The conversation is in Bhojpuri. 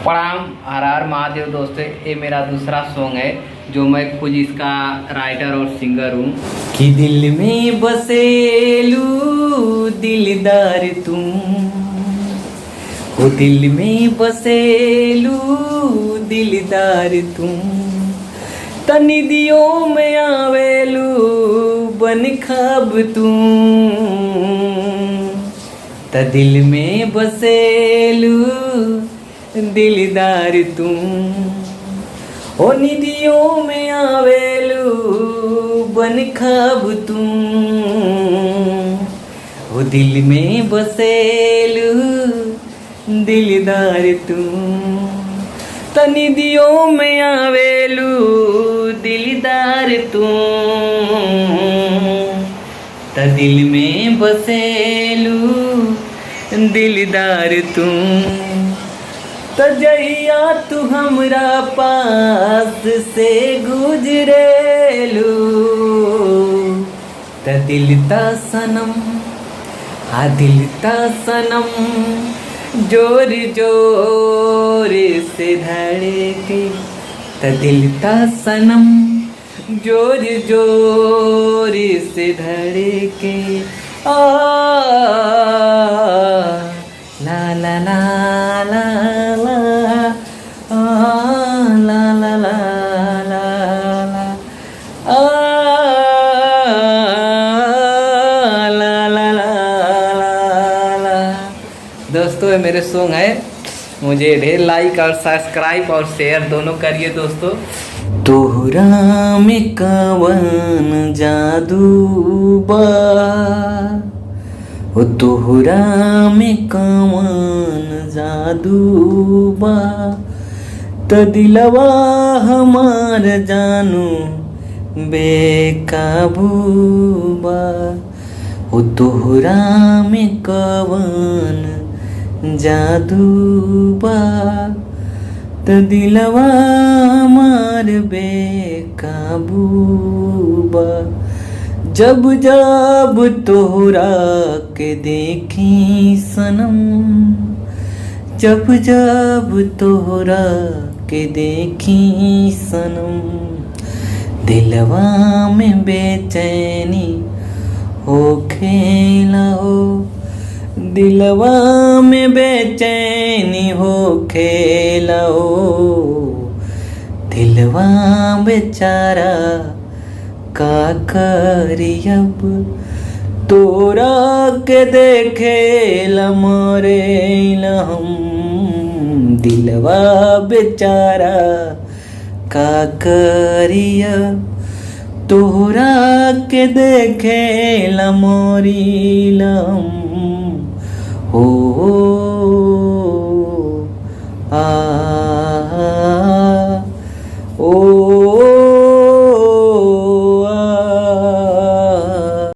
प्रणाम। हर हर महादेव दोस्तों, ये मेरा दूसरा सॉन्ग है जो मैं खुद इसका राइटर और सिंगर हूँ। कि दिल में बसेलू दिलदार तुम हो, दिल में बसेलू दिलदार तुम, तनिदियों में आवेलू बन ख्वाब तुम, त दिल में बसेलू दिलदार तुम, ओ निदियों में आवेलू बन ख्वाब तुम, ओ दिल में बसेलू दिलदार तुम, त निदियों में आवेलू दिलदार तुम, त दिल में बसेलू दिलदार तुम, तजैया तू हमरा पास से गुजरेलू, त दिल ता सनम आ दिल ता सनम जोर जोर से धड़के, त दिल ता सनम जोर जोर से धड़के, आ ला ला ला ला दोस्तों ये मेरे सॉन्ग है, मुझे ढेर लाइक और सब्सक्राइब और शेयर दोनों करिए दोस्तों। तोहरा में कवन जादू बा, ओ तोहरा में कवन जादू बा, त दिलवा हमार जानू बेकाबू बा, ओ तोहरा में कवन जादू बा, त दिलवा हमार बेकाबू बा, जब जब तोहरा के देखी सनम, जब जब तोहरा के देखी सनम, दिलवा में बेचैनी हो खेला हो, दिलवा में बेचैनी हो खेला हो, दिलवा बेचारा का करी अब, तोरा के देखे लमरे हम, दिलवा बेचारा का करी अब, तोरा के देखे लमरी लम हो।